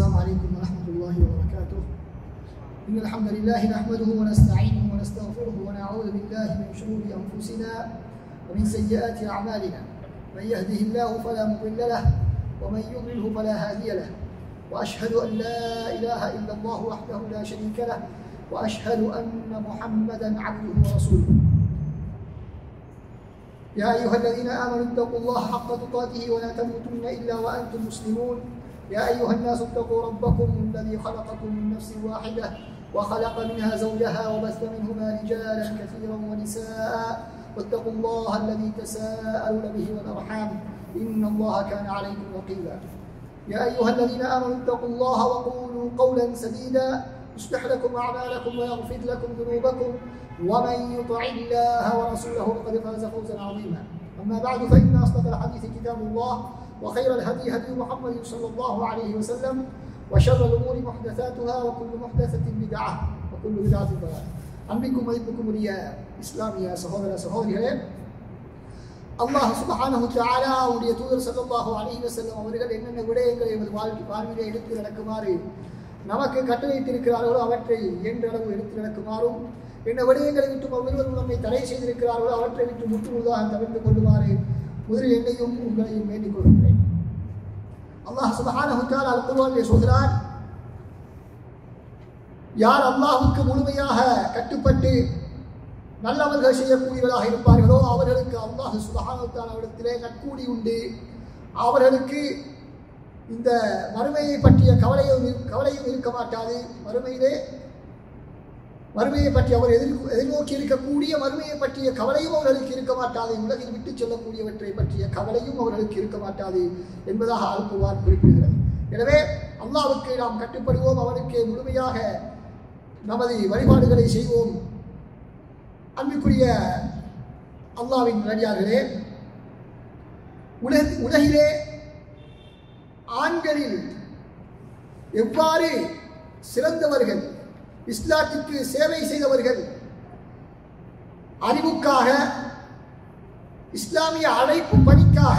السلام عليكم ورحمة الله وبركاته. إن الحمد لله نحمده ونستعينه ونستغفره ونعوذ بالله من شرور أنفسنا ومن سيئات أعمالنا. من يهده الله فلا مضل له ومن يضلله فلا هادي له. وأشهد أن لا إله إلا الله وحده لا شريك له وأشهد أن محمدا عبده ورسوله. يا أيها الذين آمنوا اتقوا الله حق تقاته ولا تموتن إلا وأنتم مسلمون. يا أيها الناس اتقوا ربكم الذي خلقكم من نفس واحدة وخلق منها زوجها وبث منهما رجالا كثيرا ونساء واتقوا الله الذي تساءلون به والأرحام إن الله كان عليكم رقيبا. يا أيها الذين آمنوا اتقوا الله وقولوا قولا سديدا يصلح لكم أعمالكم ويغفر لكم ذنوبكم ومن يطع الله ورسوله فقد فاز فوزا عظيما. أما بعد فإن أصدق الحديث كتاب الله وخير الهدي هدي محمد صلى الله عليه وسلم وشر الأمور محدثاتها وكل محدثة بدعة وكل بدعة ضلالة. அன்பிக்கும் மதிப்புக்கும் உரிய இஸ்லாமிய சகோதர சகோதரிகளே, அல்லாஹ் சுப்ஹானஹு தஆலா அவருடைய தூதர் ஸல்லல்லாஹு அலைஹி வஸல்லம் அவர்கள் என்னென்ன விடயங்களை எமது வாழ்விலே எடுத்து நடக்குமாறு நமக்கு கட்டளையிட்டிருக்கிறார்களோ அவற்றை இயன்றளவு எடுத்து நடக்குமாறும், என்ன விடயங்களை விட்டு ஒருவரும் நம்மை தடை செய்திருக்கிறார்களோ அவற்றை விட்டு முற்றுமுழுதாக தவிர்த்து கொள்ளுமாறு முதலில் என்னையும் உங்களையும் வேண்டிக் கொள்கிறேன். அல்லாஹ் சுப்ஹானஹு தஆலா குர்ஆனிலே சொல்கிறார், யார் அல்லாஹ்வுக்கு முழுமையாக கட்டுப்பட்டு நல்லவர்கள் செய்யக்கூடியவர்களாக இருப்பார்களோ அவர்களுக்கு அல்லாஹ் சுப்ஹானஹு தஆலாவிடத்திலே நற்கூலி உண்டு. அவர்களுக்கு இந்த மறுமையை பற்றிய கவலையும் இருக்க மாட்டாது. மறுமையை பற்றி அவர் எதிர்நோக்கி இருக்கக்கூடிய மறுமையை பற்றிய கவலையும் அவர்களுக்கு இருக்க மாட்டாது. உலகில் விட்டு செல்லக்கூடியவற்றை பற்றிய கவலையும் அவர்களுக்கு இருக்க மாட்டாது என்பதாக அல் குர்ஆன் குறிப்பிடுகிறது. எனவே அல்லாஹ்வுக்கு நாம் கட்டுப்படுவோம், அவனுக்கு முழுமையாக நமது வழிபாடுகளை செய்வோம். அன்புக்குரிய அல்லாஹ்வின் நல்லடியார்களே, உலகிலே ஆண்களில் எவ்வாறு சிறந்தவர்கள், இஸ்லாத்திற்கு சேவை செய்தவர்கள், அறிவுக்காக, இஸ்லாமிய அழைப்பு பணிக்காக,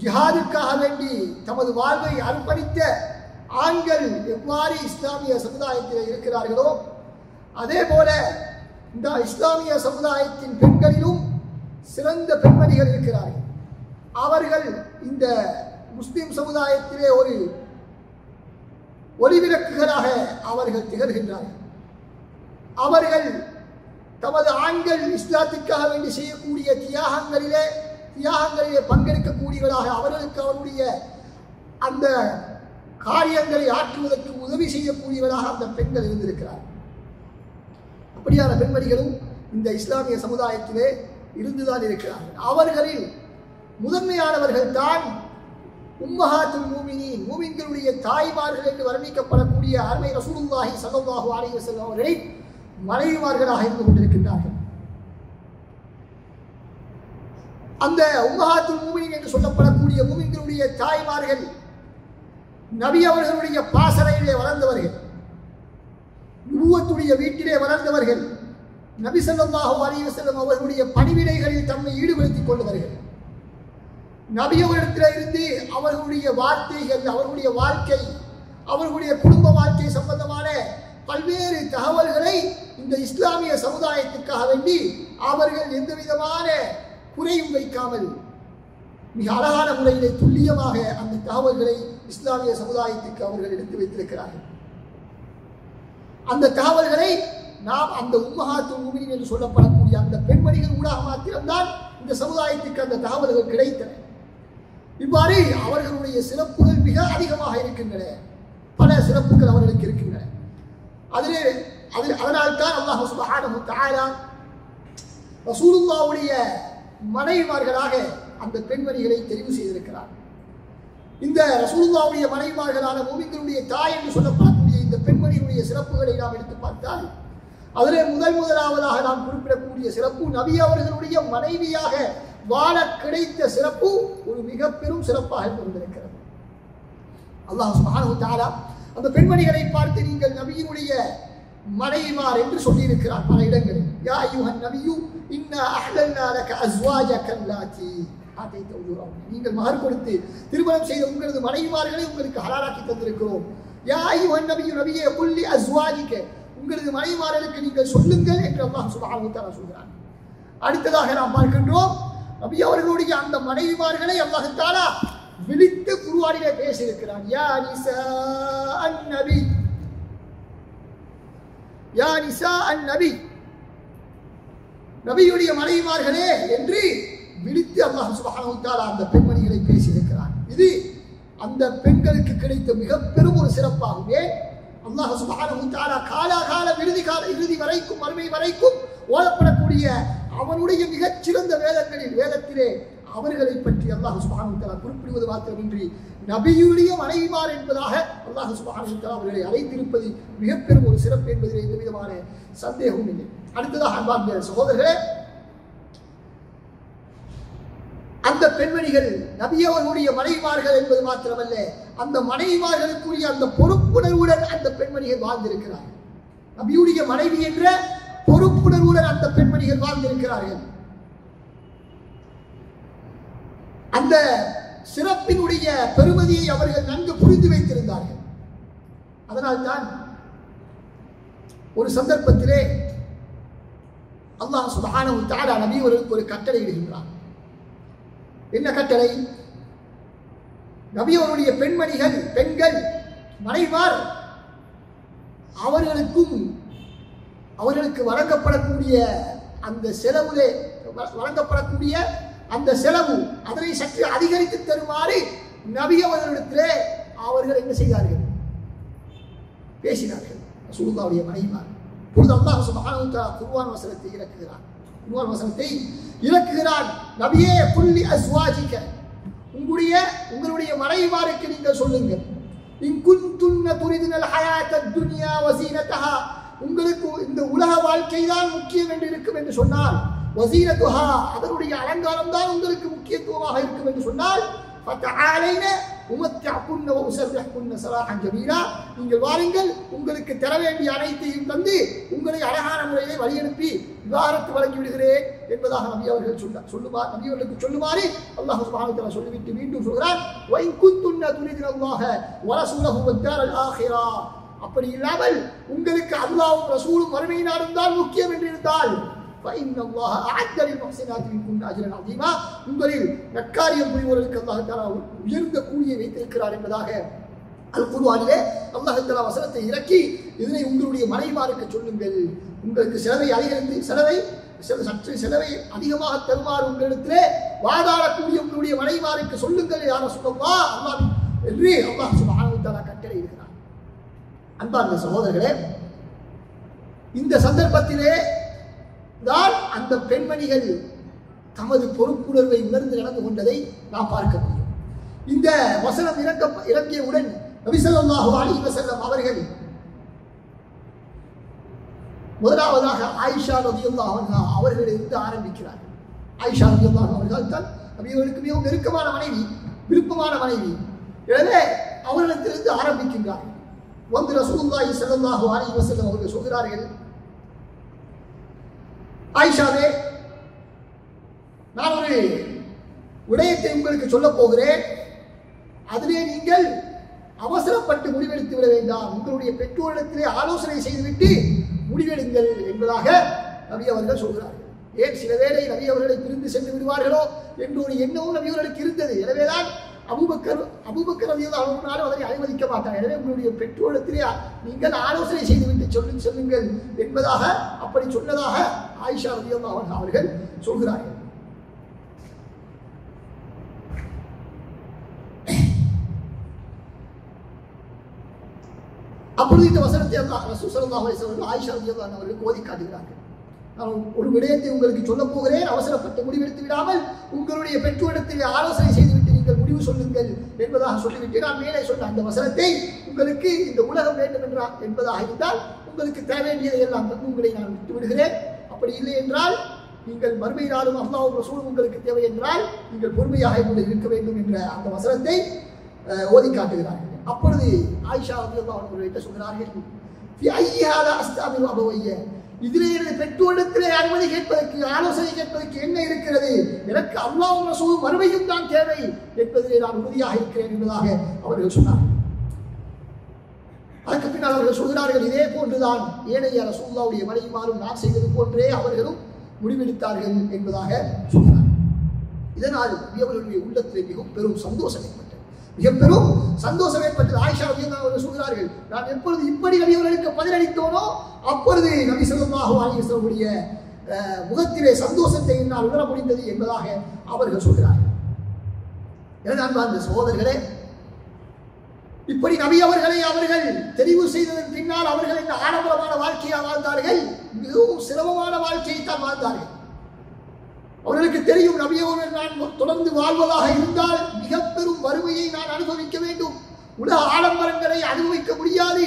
ஜிஹாதுக்காக வேண்டி தமது வாழ்வை அர்ப்பணித்த ஆண்கள் எவ்வாறு இஸ்லாமிய சமுதாயத்தில் இருக்கிறார்களோ அதே போல இந்த இஸ்லாமிய சமுதாயத்தின் பெண்களிலும் சிறந்த பெண்மணிகள் இருக்கிறார்கள். அவர்கள் இந்த முஸ்லிம் சமுதாயத்திலே ஒரு ஒளிவிளக்குகளாக அவர்கள் திகழ்கின்றார்கள். அவர்கள் தமது ஆண்கள் இஸ்லாத்திற்காக வேண்டி செய்யக்கூடிய தியாகங்களிலே பங்கெடுக்கக்கூடியவர்களாக அவர்களுக்கு அவருடைய அந்த காரியங்களை ஆற்றுவதற்கு உதவி செய்யக்கூடியவர்களாக அந்த பெண்கள் இருந்திருக்கிறார்கள். அப்படியான பெண்மணிகளும் இந்த இஸ்லாமிய சமுதாயத்திலே இருந்துதான் இருக்கிறார்கள். அவர்களில் முதன்மையானவர்கள் தான் உம்மஹாத்துல் மூமினீன், மூமின்களுடைய தாய்மார்கள் என்று வர்ணிக்கப்படக்கூடிய அருமை ரசூலுல்லாஹி ஸல்லல்லாஹு அலைஹி வஸல்லம் அவர்களை மனைவிமார்களாக இருந்து கொண்டிருக்கின்றார்கள். அந்த உம்மஹாத்துல் மூமினீன் என்று சொல்லப்படக்கூடிய மூமின்களுடைய தாய்மார்கள் நபி அவர்களுடைய பாசறையிலே வளர்ந்தவர்கள், நுபுவத்துடைய வீட்டிலே வளர்ந்தவர்கள், நபி ஸல்லல்லாஹு அலைஹி வஸல்லம் அவர்களுடைய பணிவிடைகளில் தம்மை ஈடுபடுத்திக் கொண்டவர்கள். நபி அவர்களிடத்திலிருந்து அவர்களுடைய வார்த்தைகள், அவர்களுடைய வாழ்க்கை, அவர்களுடைய குடும்ப வாழ்க்கை சம்பந்தமான பல்வேறு தகவல்களை இந்த இஸ்லாமிய சமுதாயத்திற்காக வேண்டி அவர்கள் எந்த விதமான குறையும் வைக்காமல் மிக அழகான முறையிலே துல்லியமாக அந்த தகவல்களை இஸ்லாமிய சமுதாயத்துக்கு அவர்கள் எடுத்து வைத்திருக்கிறார்கள். அந்த தகவல்களை நாம் அந்த உம்மஹாத்துல் மூமினீன் என்று சொல்லப்படக்கூடிய அந்த பெண்மணிகள் ஊடாக மாத்திரம்தான் இந்த சமுதாயத்துக்கு அந்த தகவல்கள் கிடைத்தன. இவ்வாறு அவர்களுடைய சிறப்புகள் மிக அதிகமாக இருக்கின்றன. பல சிறப்புகள் அவர்களுக்கு இருக்கின்றன. அதனால்தான் அல்லாஹ் சுப்ஹானஹு தஆலா ரசூலுல்லாஹ்வுடைய மனைவிமார்களாக அந்த பெண்மணிகளை தெரிவு செய்திருக்கிறார். இந்த ரசூலுல்லாஹ்வுடைய மனைவிமார்களான மூமின்களுடைய தாய் என்று சொல்லப்படக்கூடிய இந்த பெண்மணிகளுடைய சிறப்புகளை நாம் எடுத்து பார்த்தால் அதிலே முதலாவதாக நாம் குறிப்பிடக்கூடிய சிறப்பு நபி அவர்களுடைய மனைவியாக வாழ கிடைத்த சிறப்பு ஒரு மிக பெரும் சிறப்பாக கொண்டிருக்கிறது. அல்லாஹ் சுப்ஹானஹு தஆலா அந்த பெண்மணிகளை பார்த்து நீங்கள் நபியினுடைய மனைவிமார் என்று சொல்லியிருக்கிறார் பல இடங்களில். யா அய்யுஹன் நபியு இன்னா அஹ்லல்னா லக அஸ்வாஜக அல்லாதி ஆதைத உஜூரஹும், நீங்கள் மஹர் கொடுத்து திருமணம் செய்த உங்களது மனைவிமார்களை உங்களுக்கு ஹலாலாக்கி தந்திருக்கிறோம். யா அய்யுஹன் நபியு, நபியே குல் லி அஸ்வாஜிக, உங்களது மனைவிமார்களுக்கு நீங்கள் சொல்லுங்கள் என்று அல்லாஹ் சுப்ஹானஹு வ தஆலா சொல்கிறார். அடுத்ததாக நாம் பார்க்கின்றோம், நபி அவர்களுடைய அந்த மனைவிமார்களை அல்லாஹ் தஆலா விழித்து குர்ஆனிலே பேசியிருக்கிறான். யா நிசா அன்-நபி, யா நிசா அன்-நபி, நபியுடைய மனைவிமார்களே என்று விழித்து அல்லாஹ் சுப்ஹானஹு வ தஆலா அந்த பெண்மணிகளை பேசியிருக்கிறான். இது அந்த பெண்களுக்கு கிடைத்த மிக பெரும் ஒரு சிறப்பாகவே அல்லாஹ் சுப்ஹானஹு வ தஆலா காலாகால இறுதி வரைக்கும் மறுமை வரைக்கும் ஓதப்படக்கூடிய அவனுடைய மிகச்சிறந்த வேதத்திலே அவர்களை பற்றி அல்லாஹ் சுப்ஹானஹு வ தஆலா குறிப்பிடுவது மாத்திரமின்றி நபியுடைய மனைவிமார் என்பதாக அல்லாஹ் சுப்ஹானஹு வ தஆலா அவர்களை அழைத்திருப்பது மிக பெரும் ஒரு சிறப்பு என்பதிலே எந்த விதமான சந்தேகமும் இல்லை. அடுத்ததாக அன்பார்ந்த சகோதரர்களே, அந்த பெண்மணிகள் நபி அவர்களுடைய மனைவிமார்கள் என்பது மாத்திரமல்ல, அந்த மனைவிமார்களுக்குரிய அந்த பொறுப்புணர்வுடன் அந்த பெண்மணிகள் வாழ்ந்திருக்கிறார்கள். நபியுடைய மனைவி என்ற பொறுப்புணர்வுடன் அந்த பெண்மணிகள் வாழ்ந்திருக்கிறார்கள். அந்த சிறப்பினுடைய பெருமதியை அவர்கள் நன்கு புரிந்து வைத்திருந்தார்கள். அதனால்தான் ஒரு சந்தர்ப்பத்திலே அல்லாஹ் சுப்ஹானஹு வ தஆலா நபி அவர்களுக்கு ஒரு கட்டளை இடுகின்றார். என்ன கட்டளை? நபி அவருடைய பெண்கள் மனைவார் அவர்களுக்கு வழங்கப்படக்கூடிய அந்த செலவு அதனை சற்று அதிகரித்து தருமாறு நபி அவர்களிடத்திலே அவர்கள் என்ன செய்தார்கள்? பேசினார்கள். ரசூலுல்லாஹ்வுடைய மனைவிமார். பொழுது அல்லாஹ் சுப்ஹானஹு வ தஆலா குர்ஆன் வசனத்தை இறக்குகிறான். நபியே குல் லி அஸ்வாஜிக, உங்களுடைய மனைவிமாருக்கு நீங்கள் சொல்லுங்கள், இன் குன்துன்ன துரிதுனல் ஹயாத்தத் துன்யா வ ஸீனத்தஹா, உங்களுக்கு இந்த உலக வாழ்க்கை தான் முக்கியம் என்று இருக்கும் என்று சொன்னால், வஸீனத்துஹா, அதனுடைய அலங்காரம் தான் உங்களுக்கு முக்கியத்துவமாக இருக்கும் என்று சொன்னால், ஃபதஆலைன உமத்திஅகுன்ன வ உஸர்ரிஹுன்ன ஸராஹன் ஜமீலா, நீங்கள் வாருங்கள், உங்களுக்கு தர வேண்டிய அனைத்தையும் தந்து உங்களை அழகான முறையிலே வழியனுப்பி விவாகரத்து வழங்கி விடுகிறேன் என்பதாக நபி அவர்களுக்கு சொல்லுமாறு அல்லாஹ் சுப்ஹானஹு வ தஆலா சொல்லிவிட்டு மீண்டும் சொல்கிறார், வ இன் குன்துன்ன துரிதுனல்லாஹ வ ரசூலஹு வத்தாரல் ஆখিরা, அப்படி இல்லாமல் உங்களுக்கு அல்லாஹ்வும் ரசூலும் மறுமை நாளும் தான் முக்கியம் என்று இருந்தால், ஃபஇன்னல்லாஹ அஅத்த லில் முஹ்ஸினாத்தி மின்குன்ன அஜ்ரன் அதீமா, உங்களில் நற்காரியம் புரிவோருக்கு அல்லாஹ் தஆலா உயர்ந்த கூலியை வைத்திருக்கிறார் என்பதாக அல் குர்ஆனிலே அல்லாஹ் தஆலா வசனத்தை இறக்கி, இதனை உங்களுடைய மனைவிமாருக்கு சொல்லுங்கள், உங்களுக்கு செலவை அதிகமாக தருமாறு உங்களிடத்திலே வாதாடக்கூடிய உங்களுடைய மனைவிமாருக்கு சொல்லுங்கள் யா ரசூலல்லாஹ் அல்லாஹ் என்று அல்லாஹ் சுப்ஹானஹு வ தஆலா கட்டளை இடுகிறார். அன்பார்ந்த சகோதரர்களே, இந்த சந்தர்ப்பத்திலே தான் அந்த பெண்மணிகள் தமது பொறுப்புணர்வை உணர்ந்து நடந்து கொண்டதை நாம் பார்க்க முடியும். இந்த வசனம் இறங்கியவுடன் நபி ஸல்லல்லாஹு அலைஹி வஸல்லம் அவர்கள் முதலாவதாக ஆயிஷா ரலியல்லாஹு அன்ஹா அவர்களிலிருந்து ஆரம்பிக்கிறார்கள். ஆயிஷா ரலியல்லாஹு அவர்கள் தான் நபியவர்களுக்கு மிகவும் நெருக்கமான மனைவி, விருப்பமான மனைவி. எனவே அவர்களிடத்திலிருந்து ஆரம்பிக்கின்றார்கள். வந்து ரசூலுல்லாஹி ஸல்லல்லாஹு அலைஹி வஸல்லம் அவர்கள் சொல்கிறார்கள், ஆயிஷாவே, நான் ஒரு விடயத்தை உங்களுக்கு சொல்ல போகிறேன், அதிலே நீங்கள் அவசரப்பட்டு முடிவெடுத்து விட வேண்டாம், உங்களுடைய பெற்றோரிடத்திலே ஆலோசனை செய்துவிட்டு முடிவெடுங்கள் என்பதாக நபி அவர்கள் சொல்கிறார்கள். ஏன் சில வேளை நபி அவர்களை பிரிந்து சென்று விடுவார்களோ என்று ஒரு எண்ணமும் நபி அவர்களுக்கு இருந்தது. எனவேதான் அபூபக்கர் ரலியல்லாஹு அன்ஹு அதனை அனுமதிக்க மாட்டார். எனவே உங்களுடைய பெற்றோரிடத்திலே நீங்கள் ஆலோசனை செய்துவிட்டு சொல்லுங்கள் என்பதாக அப்படி சொன்னதாக ஆயிஷா ரலியல்லாஹு அன்ஹா அவர்கள் சொல்கிறார்கள். அப்பொழுது இந்த வசனத்தை ரசூல் ஸல்லல்லாஹு அலைஹி வஸல்லம் ஆயிஷா ரலியல்லாஹு அன்ஹா அவர்களுக்கு ஓதி காட்டுகிறார்கள். நான் ஒரு விடயத்தை உங்களுக்கு சொல்ல போகிறேன், அவசரப்பட்டு முடிவெடுத்து விடாமல் உங்களுடைய பெற்றோரிடத்தில் ஆலோசனை செய்துவிட்டு நீங்கள் முடிவு சொல்லுங்கள் என்பதாக சொல்லிவிட்டு நான் மேலே சொன்ன அந்த வசனத்தை உங்களுக்கு இந்த உலகம் வேண்டும் என்பதாக இருந்தால் உங்களுக்கு தேவையதை எல்லாம் உங்களை நான் விட்டு விடுகிறேன். அப்படி இல்லை என்றால் நீங்கள் மறுமை நாளும் அல்லாஹ்வும் ரசூலும் உங்களுக்கு தேவை என்றால் நீங்கள் பொறுமையாக இருக்க வேண்டும் என்ற அந்த வசனத்தை ஓதி காட்டுகிறார்கள். அப்பொழுது ஆயிஷா ரலியல்லாஹு அன்ஹா சொல்கிறார்கள், இதிலே எனது பெற்றோரிடத்திலே அனுமதி கேட்பதற்கு, ஆலோசனை கேட்பதற்கு என்ன இருக்கிறது? எனக்கு அல்லாஹ்வும் ரசூலும் மறுமையும் தான் தேவை என்பதிலே நான் உறுதியாக இருக்கிறேன் என்பதாக அவர்கள் சொன்னார்கள். அதற்கு பின்னால் அவர்கள் சொல்கிறார்கள், இதே போன்றுதான் ஏனைய ரசூலுல்லாஹ்வுடைய மனைவிமாரும் நான் செய்தது போன்றே அவர்களும் முடிவெடுத்தார்கள் என்பதாக சொல்கிறார்கள். இதனால் அவர்களுடைய உள்ளத்திலே மிகவும் பெரும் சந்தோஷம் ஏற்பட்டது. மிக பெரும் சந்தோஷம் ஏற்பட்டது. ஆயிஷா ரலியல்லாஹு அன்ஹா சொல்கிறார்கள், நான் எப்பொழுது இப்படி நபி அவர்களுக்கு பதிலளித்தோனோ அப்பொழுது நபி ஸல்லல்லாஹு அலைஹி வஸல்லம் முகத்திலே சந்தோஷத்தை என்னால் உணர முடிந்தது என்பதாக அவர்கள் சொல்கிறார்கள். எனவே அன்பார்ந்த சகோதரர்களே, இப்படி நபி அவர்களை அவர்கள் தெரிவு செய்ததன் பின்னால் அவர்கள் இந்த ஆடம்பரமான வாழ்க்கையை வாழ்ந்தார்கள், மிகவும் சிரமமான வாழ்க்கையை தான் வாழ்ந்தார்கள். அவர்களுக்கு தெரியும், நபி அவர்கள் நான் தொடர்ந்து வாழ்வதாக இருந்தால் மிக பெரும் வறுமையை நான் அனுபவிக்க வேண்டும், உலக ஆடம்பரங்களை அனுபவிக்க முடியாது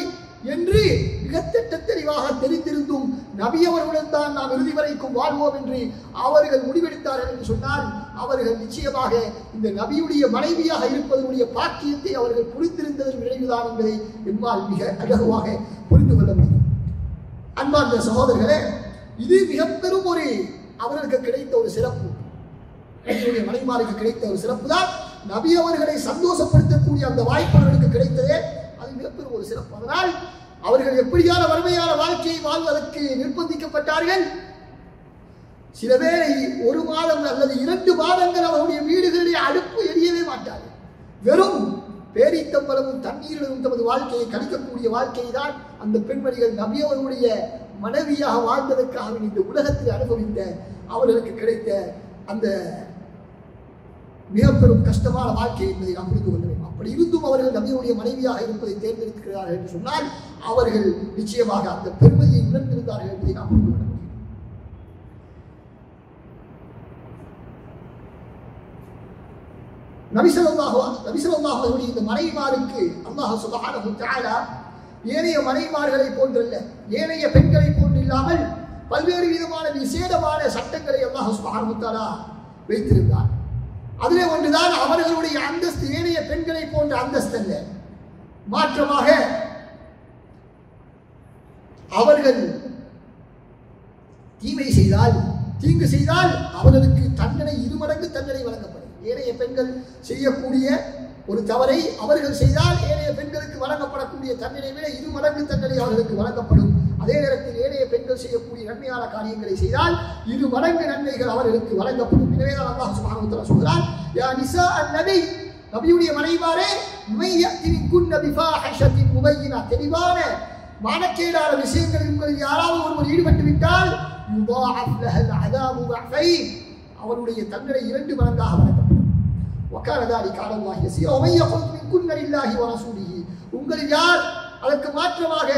என்று மிக திட்ட தெளிவாக தெரிந்திருந்தும் நபி அவர்களுடன் தான் நாம் இறுதி வரைக்கும் வாழ்வோம் என்று அவர்கள் முடிவெடுத்தார்கள் என்று சொன்னால், அவர்கள் நிச்சயமாக இந்த நபியுடைய மனைவியாக இருப்பதனுடைய பாக்கியத்தை அவர்கள் புரிந்திருந்ததன் விளைவுதான் என்பதை எம்மால் மிக அழகாக புரிந்து கொள்ள முடியும். அன்பார்ந்த சகோதரர்களே, இது மிக பெரும் ஒரு அவர்களுக்கு கிடைத்த ஒரு சிறப்பு, நபியுடைய மனைவிமாருக்கு கிடைத்த ஒரு சிறப்பு தான் நபி அவர்களை சந்தோஷப்படுத்தக்கூடிய அந்த வாய்ப்பு அவர்களுக்கு கிடைத்ததே, அது மிகப்பெரும் ஒரு சிறப்பு. அதனால் அவர்கள் எப்படியான வறுமையான வாழ்க்கையை வாழ்வதற்கு நிர்பந்திக்கப்பட்டார்கள். சில வேளை 1 மாதம் அல்லது 2 மாதங்கள் அவருடைய வீடுகளிலே அடுப்பு எரியவே மாட்டார்கள். வெறும் பேரித்தம்பளமும் தண்ணீரிலும் தமது வாழ்க்கையை கழிக்கக்கூடிய வாழ்க்கையை தான் அந்த பெண்மணிகள் நபி அவர்களுடைய மனைவியாக வாழ்ந்ததற்காக இந்த உலகத்தில் அனுபவித்த அவர்களுக்கு கிடைத்த அந்த மிக பெரும் கஷ்டமான வாழ்க்கை என்பதை நாம் புரிந்து கொள்ள வேண்டும். அப்படி இருந்தும் அவர்கள் நபியுடைய மனைவியாக இருப்பதை தேர்ந்தெடுக்கிறார்கள் என்று சொன்னால் அவர்கள் நிச்சயமாக அந்த பெருமதியை உணர்ந்திருந்தார்கள் என்பதை நாம் புரிந்து கொள்ள முடியும். நபி ஸல்லல்லாஹு அலைஹி இந்த மனைவிமாருக்கு அல்லாஹ் சுப்ஹானஹு வ தஆலா ஏனைய மனைவிமார்களை போன்றல்ல, ஏனைய பெண்களை போன்று இல்லாமல் பல்வேறு விதமான விசேடமான சட்டங்களை அல்லாஹ் சுப்ஹானஹு வ தஆலா வைத்திருந்தார். அதிலே ஒன்றுதான் அவர்களுடைய அந்தஸ்து ஏனைய பெண்களை போன்ற அந்தஸ்து அல்ல. மாற்றமாக அவர்கள் தீங்கு செய்தால் அவர்களுக்கு தண்டனை 2 மடங்கு தண்டனை வழங்கப்படும். ஏனைய பெண்கள் செய்யக்கூடிய ஒரு தவறை அவர்கள் செய்தால் ஏனைய பெண்களுக்கு வழங்கப்படக்கூடிய தண்டனை விட 2 மடங்கு தண்டனை அவர்களுக்கு வழங்கப்படும். அதே நேரத்தில் ஏனைய பெண்கள் செய்யக்கூடிய நன்மையான காரியங்களை செய்தால் 2 மடங்கு நன்மைகள் அவர்களுக்கு வழங்கப்படும். எனவே அல்லாஹ் சுப்ஹானஹு வ தஆலா சொல்கிறார், யா நிசா அன்-நபி, நபியுடைய மனைவிமாரே, மையத்தின்குன்ன பிஃபாஹிஷத்தின் முபையினா, தெளிவான மானக்கேடான விஷயங்களில் உங்களில் யாராவது ஒருவர் ஈடுபட்டு விட்டால் யுதாஅஃப் லஹல் அஸாபு ضعفين, அவருடைய தண்டனை 2 மடங்காக வழங்கப்படும். وكان ذلك على الله يسيرا ومن يقنط منكن لله ورسوله, உங்களில் யார் அதற்கு மாற்றமாக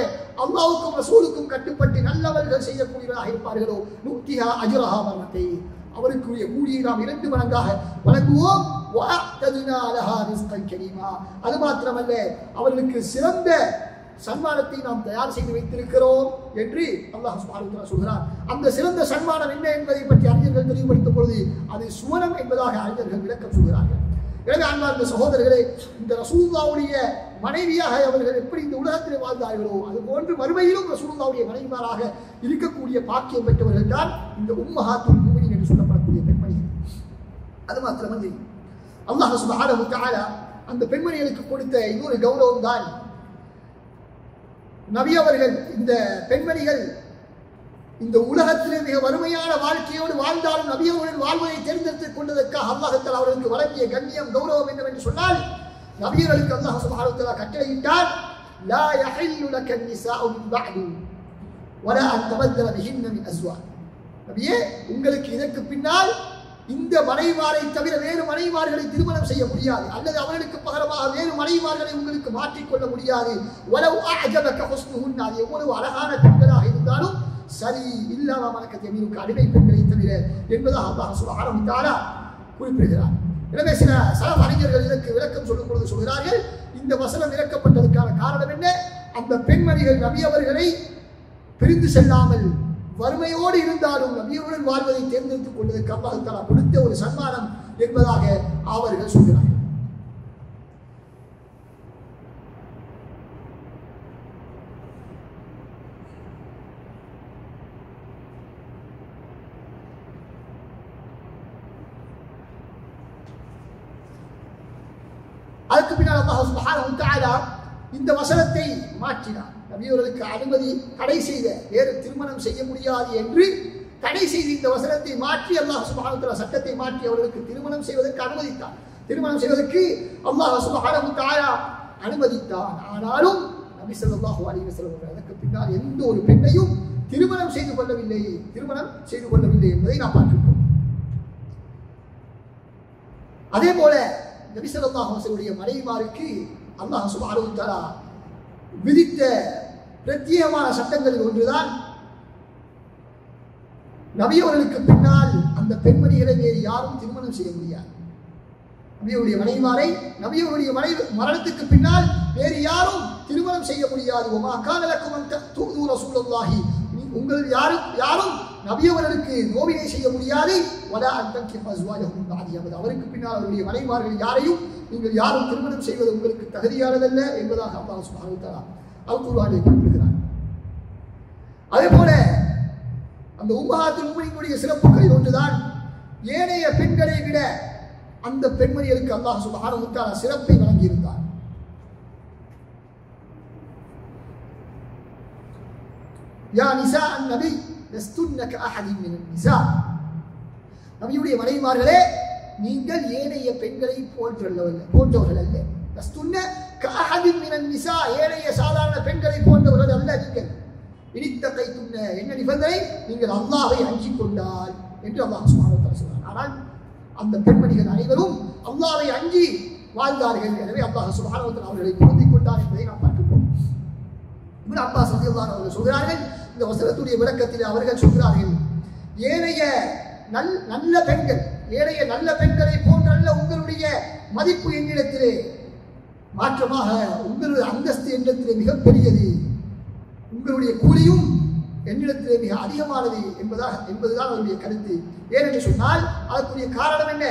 அல்லாஹ்வுக்கும் ரசூலுக்கும் கட்டுப்பட்டு நல்லவர்கள் செய்யக்கூடியவராக இருப்பார்களோ நுக்திஹா அஜ்ரஹா மர்ரத்தைன், அவருக்குரிய கூலியை நாம் 2 மடங்காக வழங்குவோம். வஅஅதனா லஹா ரிஸ்கன் கரீமா, அது மாத்திரமல்ல அவர்களுக்கு சிறந்த சன்மானத்தை நாம் தயார் செய்து வைத்திருக்கிறோம் என்று அல்லாஹ் சுப்ஹானஹு வ தஆலா சொல்கிறார். அந்த சிறந்த சன்மானம் என்ன என்பதை பற்றி அறிஞர்கள் தெளிவுபடுத்தும் பொழுது அது சுவனம் என்பதாக அறிஞர்கள் விளக்கம் சொல்கிறார்கள். எனவே அன்பார்ந்த சகோதரர்களே, இந்த ரசூலுல்லாஹ்வுடைய மனைவியாக அவர்கள் எப்படி இந்த உலகத்தில் வாழ்ந்தார்களோ அதுபோன்று மறுமையிலும் ரசூலுல்லாஹ்வுடைய மனைவிமாராக இருக்கக்கூடிய பாக்கியம் பெற்றவர்கள் தான் இந்த உம்மஹாத்துல் முஃமினீன் என்று சொல்லப்படக்கூடிய பெண்மணிகள். அது மாத்திரமல்ல, அல்லாஹ் சுப்ஹானஹு வ தஆலா அந்த பெண்மணிகளுக்கு கொடுத்த இன்னொரு கௌரவம் தான் நபி அவர்கள் இந்த பெண்மணிகள் இந்த உலகத்திலே மிக வறுமையான வாழ்க்கையோடு வாழ்ந்தாலும் நபி அவர்கள் வாழ்வதை தேர்ந்தெடுத்துக் கொண்டதற்காக அல்லாஹ் தஆலா அவர்களுக்கு வழங்கிய கண்ணியம் கௌரவம் என்னவென்று சொன்னால், நபியர்களுக்கு அல்லாஹ் சுப்ஹானஹு வ தஆலா கட்டளையிட்டார், லா யஹில்லு லக நிசாஉ மின் பஅது வலா அன் தபத்தல பிஹின்ன மின் அஸ்வாஜ், நபியே உங்களுக்கு இதற்கு பின்னால் இந்த மனைவிமாரை தவிர வேறு மனைவிமார்களை திருமணம் செய்ய முடியாது, அல்லது அவர்களுக்கு பகரமாக வேறு மனைவிமார்களை உங்களுக்கு மாற்றிக்கொள்ள முடியாது. வலவ் அஅஜபக ஹுஸ்னுஹுன்ன, அது எவ்வளவு அழகான பெண்களாக இருந்தாலும் சரி, இல்லாம மலக்கத் யமீனுக்கு, அடிமை பெண்களை தவிர என்பதாக அல்லாஹ் சுப்ஹானஹு வ தஆலா குறிப்பிடுகிறார். எனவே சில சலஃப் அறிஞர்கள் இதற்கு விளக்கம் சொல்லும் பொழுது சொல்கிறார்கள், இந்த வசனம் இறக்கப்பட்டதற்கான காரணம் என்ன? அந்த பெண்மணிகள் நபி அவர்களை பிரிந்து செல்லாமல் வறுமையோடு இருந்தாலும் நபியுடன் வாழ்வதை தேர்ந்தெடுத்துக் கொண்டதற்கு அல்லாஹ் தஆலா கொடுத்த ஒரு சன்மானம் என்பதாக அவர்கள் சொல்கிறார்கள். அதுக்கு பின்னால் அல்லாஹ் சுப்ஹானஹு வ தஆலா இந்த வசனத்தை மாற்றினார். நபியவர்களுக்கு அனுமதி தடை செய்த, வேறு திருமணம் செய்ய முடியாது என்று தடை செய்து இந்த வசனத்தை மாற்றி அல்லாஹ் சுப்ஹானஹு வ தஆலா சட்டத்தை மாற்றி அவர்களுக்கு திருமணம் செய்வதற்கு அனுமதித்தார். திருமணம் செய்வதற்கு அல்லாஹ் சுப்ஹானஹு வ தஆலா அனுமதித்தான். ஆனாலும் நபி ஸல்லல்லாஹு அலைஹி வஸல்லம் அதற்கு பின்னால் எந்த ஒரு பெண்ணையும் திருமணம் செய்து கொள்ளவில்லை என்பதை நாம் பார்க்கிறோம். அதே போல நபி ஸல்லல்லாஹு அலைஹி வஸல்லம் மனைவிமாருக்கு அல்லாஹ் சுப்ஹானஹு வ தஆலா விதித்த பிரத்யேகமான சட்டங்களில் ஒன்றுதான் நபி அவர்களுக்கு பின்னால் அந்த பெண்மணிகளை வேறு யாரும் திருமணம் செய்ய முடியாது. நபியுடைய மனைவிமாரை நபியுடைய மரணத்துக்கு பின்னால் வேறு யாரும் திருமணம் செய்ய முடியாது. உங்கள் யாரும் நபியவர்களுக்கு நோவினை செய்ய முடியாது. அவருக்கு பின்னால் அவருடைய மனைவிமார்கள் யாரையும் நீங்கள் யாரும் திருமணம் செய்வது உங்களுக்கு தகுதியானதல்ல என்பதாக அல்லாஹ் சுப்ஹானஹு வ தஆலா அல்-குர்ஆனில் குறிப்பிடுகிறார். அதே போல அந்த உம்மஹாத்துல் முஃமினீனுடைய சிறப்புகளில் ஒன்றுதான் ஏனைய பெண்களை விட அந்த பெண்மணிகளுக்கு அல்லாஹ் சுப்ஹானஹு வ தஆலா சிறப்பை வழங்கியிருந்தார். யா நிசா அன்-நபி லஸ்துன்ன கஅஹதின் மினன் நிசா, நபியுடைய மனைவிமார்களே நீங்கள் ஏனைய பெண்களை போன்றவர்கள் அல்ல. லஸ்துன்ன கஅஹதின் மினன் நிசா, ஏனைய சாதாரண பெண்களை போன்றவர்கள் அல்ல. நீங்கள் இனித்தகைத்துன்ன, என்ன நிபந்தனை? நீங்கள் அல்லாஹ்வை அஞ்சிக் கொண்டால் என்று அல்லாஹ் சுப்ஹானஹு வ தஆலா சொல்றார். ஆனால் அந்த பெண்மணிகள் அனைவரும் அல்லாஹ்வை அஞ்சி வாழ்ந்தார்கள். எனவே அல்லாஹ் சுப்ஹானஹு வ தஆலா அவர்களை பொருந்திக் கொண்டார் என்பதை நாம் பார்க்கிறோம். இப்னு அப்பாஸ் ரலியல்லாஹு அன்ஹு அவர்கள் சொல்கிறார்கள், இந்த வசனத்துடைய விளக்கத்தில் அவர்கள் சொல்கிறார்கள், ஏனைய நல்ல பெண்கள், ஏனைய நல்ல பெண்களை போன்றல்ல உங்களுடைய மதிப்பு என்னிடத்திலே, மாற்றமாக உங்களுடைய அந்தஸ்து என்னிடத்திலே மிக பெரியது, உங்களுடைய கூலியும் என்னிடத்திலே மிக அதிகமானது என்பதுதான் அவருடைய கருத்து. ஏனென்று சொன்னால் அதற்குரிய காரணம் என்ன?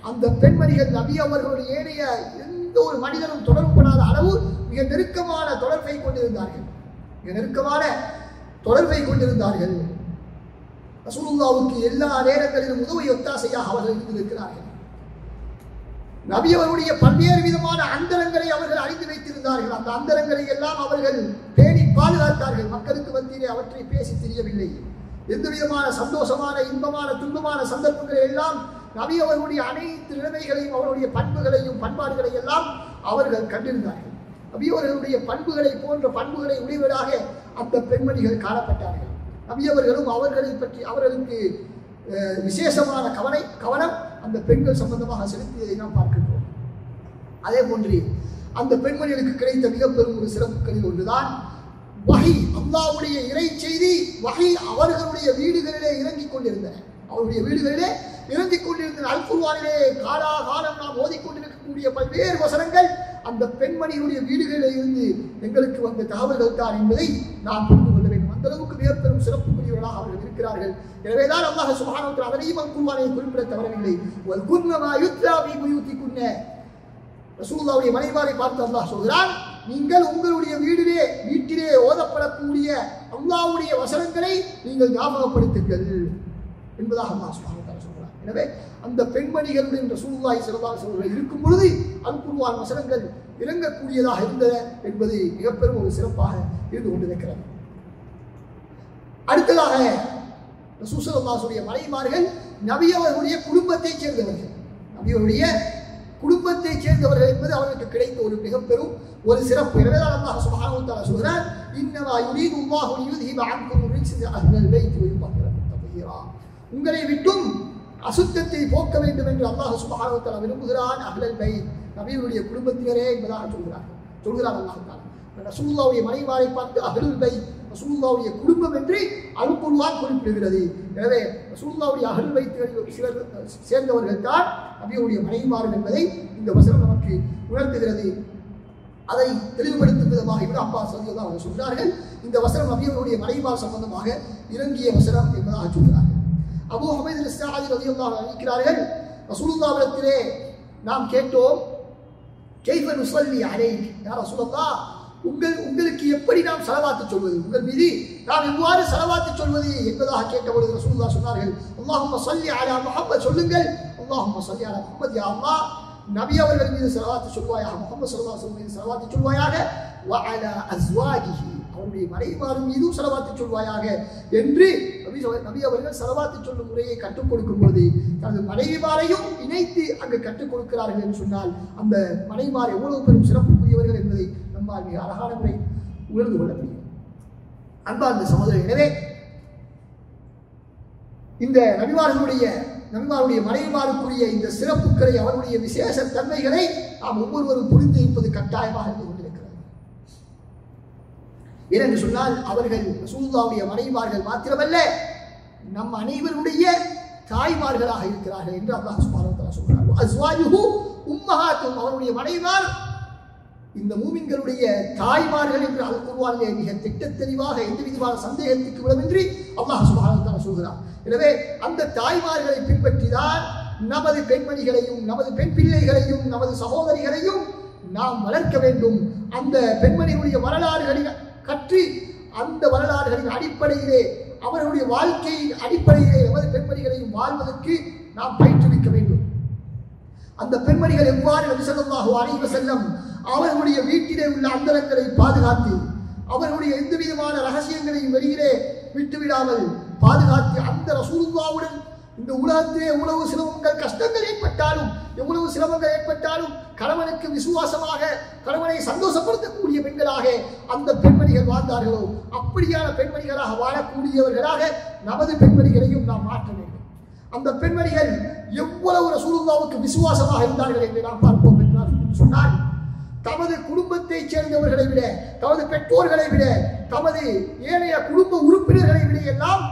அந்த பெண்மணிகள் நபி அவர்களுடைய ஏனைய எந்த ஒரு மனிதனும் தொடர்புபடாத அளவு மிக நெருக்கமான தொடர்பை கொண்டிருந்தார்கள். ரசூலுல்லாஹ்வுக்கு எல்லா நேரங்களிலும் உதவி ஒத்தாசையாக அவர்கள் இருந்திருக்கிறார்கள். நபி அவருடைய பல்வேறு விதமான அந்தரங்களை அவர்கள் அறிந்து வைத்திருந்தார்கள். அந்த அந்தரங்களை எல்லாம் அவர்கள் பேணி பாதுகாத்தார்கள். மக்களுக்கு மத்தியிலே அவற்றை பேசி தெரியவில்லை. எந்த விதமான சந்தோஷமான, இன்பமான, துன்பமான சந்தர்ப்பங்களை எல்லாம் நபி அவர்களுடைய அனைத்து நிலைமைகளையும், அவருடைய பண்புகளையும் பண்பாடுகளை எல்லாம் அவர்கள் கண்டிருந்தார்கள். நபி அவர்களுடைய பண்புகளை போன்ற பண்புகளை உடையவராக அந்த பெண்மணிகள் காணப்பட்டார்கள். நபி அவர்களும் அவர்களை பற்றி அவர்களுக்கு விசேஷமான கவனம் அந்த பெண்கள் சம்பந்தமாக செலுத்தியதை நாம் பார்க்கின்றோம். அதே போன்று அந்த பெண்மணிகளுக்கு கிடைத்த மிக பெரும் ஒரு சிறப்புகளில் ஒன்றுதான் வஹி. அல்லாஹ்வுடைய இறை செய்தி வஹி அவர்களுடைய வீடுகளிலே இறங்கிக் கொண்டிருந்தன. அவருடைய வீடுகளிலே இறங்கிக் கொண்டிருந்த அல் குர்ஆனிலே காலாகாலம் நாம் ஓதிக்கொண்டிருக்கக்கூடிய பல்வேறு வசனங்கள் அந்த பெண்மணிகளுடைய வீடுகளிலே இருந்து எங்களுக்கு வந்த தகவல்கள் தான் என்பதை நாம் புரிந்து கொள்ள வேண்டும். அந்த அளவுக்கு மிக பெரும் சிறப்புக்குரியவர்களாக அவர்கள் இருக்கிறார்கள். எனவேதான் அல்லாஹ் சுப்ஹானஹு வ தஆலா அதனையும் அல் குர்ஆனில் குறிப்பிட தவறவில்லை. வல் குன்ன மா யுத்லா ஃபீ புயூதிகுன்ன, ரசூலுல்லாஹ்வுடைய மனைவிமாரை பார்த்து அல்லாஹ் சொல்கிறான், நீங்கள் உங்களுடைய வீட்டிலே ஓதப்படக்கூடிய அல்லாஹ்வுடைய வசனங்களை நீங்கள் ஞாபகப்படுத்துங்கள் என்பதாக அல்லாஹ் சுப்ஹானஹு வ தஆலா சொல்கிறார். எனவே அந்த பெண்மணிகளுடைய ரசூலுல்லாஹி ஸல்லல்லாஹு அலைஹி வஸல்லம் இருக்கும் பொழுது அல் குர்ஆன் வசனங்கள் இறங்கக்கூடியதாக இருந்தன என்பது மிக பெரும் ஒரு சிறப்பாக இருந்து கொண்டிருக்கிறது. அடுத்ததாக ரசூல் ஸல்லல்லாஹு அலைஹி வஸல்லம் மனைவிமார்கள் நபி அவர்களுடைய குடும்பத்தைச் சேர்ந்தவர்கள். நபியுடைய குடும்பத்தைச் சேர்ந்தவர்கள் என்பது அவர்களுக்கு கிடைத்த ஒரு மிக பெரும் ஒரு சிறப்பு. எனவே அல்லாஹ் சுப்ஹானஹு வ தஆலா சொல்கிறார், இன்னமா யுரீது அல்லாஹு லியுذஹிப அன்கும் ரிஜ்ஸ அஹ்லல் பைத் வ யுطهிரக்கும் தத்ஹீரா, உங்களை விட்டும் அசுத்தத்தை போக்க வேண்டும் என்று அல்லாஹ் சுப்ஹானஹு வ தஆலா விரும்புகிறான். அஹ்லல் பைத், நபியுடைய குடும்பத்தினரே என்பதாக சொல்கிறார் அல்லாஹ் தஆலா. ரசூலுல்லாஹ்வுடைய மனைவிமாரை பார்த்து அஹ்லுல் பைத், ரசூலுல்லாஹ்வுடைய குடும்பம் என்று அல் குர்ஆன் குறிப்பிடுகிறது. எனவே ரசூலுல்லாஹ்வுடைய அஹ்லுல் பைத்களில் சிலர் சேர்ந்தவர்கள் தான் நபியுடைய மனைவிமார்கள் என்பதை இந்த வசனம் நமக்கு உணர்த்துகிறது. அதை தெளிவுபடுத்தும் விதமாக இப்னு அப்பாஸ் ரலியல்லாஹு அன்ஹு சொல்கிறார்கள், இந்த வசனம் நபியுடைய மனைவிமார் சம்பந்தமாக இறங்கிய வசனம் என்பதாக சொல்கிறார்கள். அபூ ஹுமைத் அல்-ஸாஅதி ரலியல்லாஹு அன்ஹு அறிவிக்கிறார்கள், ரசூலுல்லாஹ்விடத்திலே நாம் கேட்டோம், கைஃப நுஸல்லி அலைக் யா ரசூலல்லாஹ், உங்களுக்கு எப்படி நாம் ஸலவாத்து சொல்வது, உங்கள் மீது நாம் எவ்வாறு ஸலவாத்து சொல்வது என்பதாக கேட்டபொழுது ரசூலுல்லாஹ் சொன்னார்கள், அல்லாஹும்ம ஸல்லி அலா முஹம்மத், சொல்லுங்கள் அல்லாஹும்ம ஸல்லி அலா முஹம்மத், யா அல்லாஹ் நபி அவர்கள் மீது ஸலவாத் சொல்வாயாக, முஹம்மது ஸல்லல்லாஹு அலைஹி வஸல்லம் மீது ஸலவாத் சொல்வாயாக, வ அலா அஸ்வாஜிஹி அவருடைய மனைவிமார் மீதும் ஸலவாத் சொல்வாயாக என்று நபி அவர்கள் ஸலவாத் சொல்லும் முறையை கற்றுக் கொடுக்கும் பொழுது தனது மனைவிமாரையும் இணைத்து அங்கு கற்றுக் கொடுக்கிறார்கள் என்று சொன்னால் அந்த மனைவிமார் எவ்வளவு பெரும் சிறப்புக்குரியவர்கள் என்பதை நம்மால் மிக அழகான முறை உணர்ந்து கொள்ள முடியும். அன்பார்ந்த சகோதரர், எனவே இந்த நபிமார்களுடைய மனைவிமாருக்குரிய இந்த சிறப்புகளை அவருடைய விசேஷ தன்மைகளை நாம் ஒவ்வொருவரும் புரிந்து இருப்பது கட்டாயமாக இருந்து கொண்டிருக்கிறது. ஏனென்று சொன்னால் அவர்கள் ரசூலுல்லாஹ்வுடைய மனைவிமார்கள் மாத்திரமல்ல, நம் அனைவருடைய தாய்மார்களாக இருக்கிறார்கள் என்று அல்லாஹ் சுப்ஹானஹு வ தஆலா சொல்கிறார். அஸ்வாஜுஹு உம்மஹாத்துஹும் அவருடைய மனைவிமார் இந்த மூமின்களுடைய தாய்மார்கள் என்று அல் குர்ஆனிலே மிக திட்டத் தெளிவாக எந்த விதமான சந்தேகத்துக்கு விடமின்றி அல்லாஹ் சுப்ஹானஹு வ தஆலா சொல்கிறார். எனவே அந்த தாய்மார்களை பின்பற்றிதான் நமது பெண்மணிகளையும் நமது பெண் பிள்ளைகளையும் நமது சகோதரிகளையும் நாம் வளர்க்க வேண்டும். அந்த பெண்மணிகளுடைய வரலாறுகளை கற்றி அந்த வரலாறுகளின் அடிப்படையிலே அவர்களுடைய வாழ்க்கை அடிப்படையிலே நமது பெண்மணிகளையும் வாழ்வதற்கு நாம் பயிற்றுவிக்க வேண்டும். அந்த பெண்மணிகள் எவ்வாறு நபி ஸல்லல்லாஹு அலைஹி வஸல்லம் அவர்களுடைய வீட்டிலே உள்ள அந்தரங்களை பாதுகாத்து அவர்களுடைய எந்த விதமான ரகசியங்களையும் வெளியிலே விட்டுவிடாமல் பாதுகாத்து அந்த ரசூலுல்லாஹ்வுடன் இந்த உலகத்திலே எவ்வளவு சிரமங்கள் கஷ்டங்கள் ஏற்பட்டாலும் எவ்வளவு சிரமங்கள் ஏற்பட்டாலும் கணவனுக்கு விசுவாசமாக கணவனை சந்தோஷப்படுத்தக்கூடிய பெண்களாக அந்த பெண்மணிகள் வாழ்ந்தார்களோ அப்படியான பெண்மணிகளாக வாழக்கூடியவர்களாக நமது பெண்மணிகளையும் நாம் மாற்ற வேண்டும். அந்த பெண்மணிகள் எவ்வளவு ரசூலுல்லாஹ்வுக்கு விசுவாசமாக இருந்தார்கள் என்று நாம் பார்ப்போம் என்றால் சொன்னால் தமது குடும்பத்தை சேர்ந்தவர்களை விட தமது பெற்றோர்களை விட தமது ஏனைய குடும்ப உறுப்பினர்களை விட எல்லாம்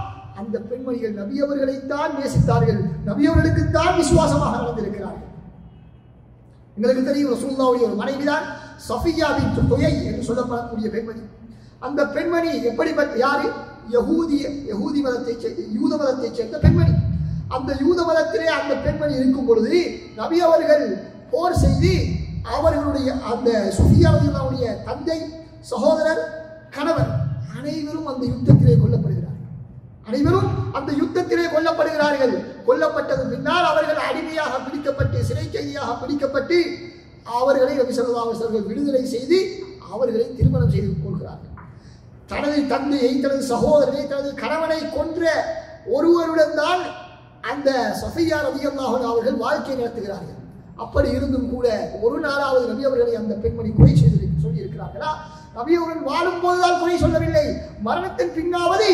அந்த பெண்மணிகள் நபி அவர்களைத்தான் நேசித்தார்கள், நபி அவர்களுக்குத்தான் விசுவாசமாக நடந்திருக்கிறார்கள். எங்களுக்கு தெரியும் ரசூலுல்லாஹ்வுடைய ஒரு மனைவிதான் சஃபியா பின்த் துயை என்று சொல்லப்படக்கூடிய பெண்மணி. அந்த பெண்மணி எப்படிப்பட்ட யாரு? யூத மதத்தை சேர்ந்த பெண்மணி. அந்த யூத மதத்திலே அந்த பெண்மணி இருக்கும் பொழுது நபி அவர்கள் போர் செய்து அவர்களுடைய அந்த சஃபியா ரலியல்லாஹுடைய தந்தை, சகோதரர், கணவர் அனைவரும் அந்த யுத்தத்திலே கொல்லப்படுகிறார்கள். கொல்லப்பட்டது பின்னால் அவர்கள் அடிமையாக பிடிக்கப்பட்டு சிறை கைதியாக பிடிக்கப்பட்டு அவர்களை நபி ஸல்லல்லாஹு அலைஹி வஸல்லம் விடுதலை செய்து அவர்களை திருமணம் செய்து கொள்கிறார்கள். தனது தந்தையை, தனது சகோதரனை, தனது கணவனை கொன்ற ஒருவருடன் தான் அந்த சஃபியா ரலியல்லாஹு அன்ஹா அவர்கள் வாழ்க்கை நடத்துகிறார்கள். அப்படி இருந்தும் கூட ஒரு நாளாவது நபி அவர்களை அந்த பெண்மணி குறை செய்து சொல்லி இருக்கிறார்களா? நபி அவர்கள் வாழும் போதுதான் குறை சொல்லவில்லை, மரணத்தின் பின்னாவது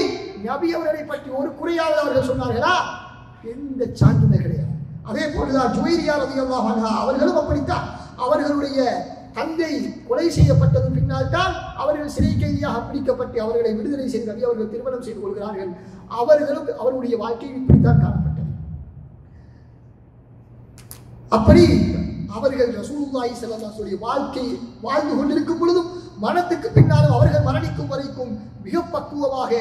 நபி அவர்களை பற்றி ஒரு குறையாவது அவர்கள் சொன்னார்களா? எந்த சான்றுமே கிடையாது. அதே போலதான் ஜுவைரியா ரலியல்லாஹு அன்ஹா அவர்களும் அப்படித்தான். அவர்களுடைய தந்தை கொலை செய்யப்பட்டது பின்னால் தான் அவர்கள் சிறை கைதியாக பிடிக்கப்பட்டு அவர்களை விடுதலை செய்து நபி அவர்கள் திருமணம் செய்து கொள்கிறார்கள். அவர்களும் அவருடைய வாழ்க்கை இப்படித்தான் காணப்பட்டது. அப்படி அவர்கள் ரசூலுல்லாஹி ஸல்லல்லாஹு அலைஹி வஸல்லம் வாழ்க்கை வாழ்ந்து கொண்டிருக்கும் பொழுதும் மரணத்துக்கு பின்னாலும் அவர்கள் மரணிக்கும் வரைக்கும் மிக பக்குவமாக,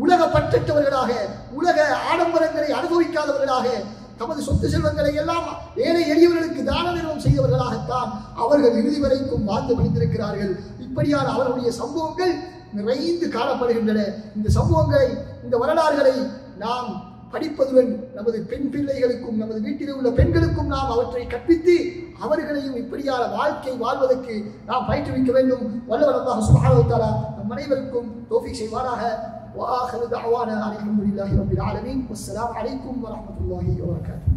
உலக பற்றற்றவர்களாக, உலக ஆடம்பரங்களை அனுபவிக்காதவர்களாக, தமது சொத்து செல்வங்களை எல்லாம் ஏழை எளியவர்களுக்கு தான தர்மம் செய்தவர்களாகத்தான் அவர்கள் இறுதி வரைக்கும் வாழ்ந்து மடிந்திருக்கிறார்கள். இப்படியான அவர்களுடைய சம்பவங்கள் நிறைந்து காணப்படுகின்றன. இந்த சம்பவங்களை, இந்த வரலாறுகளை நாம் படிப்பதுடன் நமது பெண் பிள்ளைகளுக்கும் நமது வீட்டில் உள்ள பெண்களுக்கும் நாம் அவற்றை கற்பித்து அவர்களையும் இப்படியான வாழ்க்கை வாழ்வதற்கு நாம் பயிற்றுவிக்க வேண்டும். வல்லவர் அல்லாஹ் சுப்ஹானஹு வ தஆலா நம் அனைவருக்கும் தௌஃபீக் செய்வாராக. وآخر دعوانا الحمد لله رب العالمين والسلام عليكم ورحمة الله وبركاته.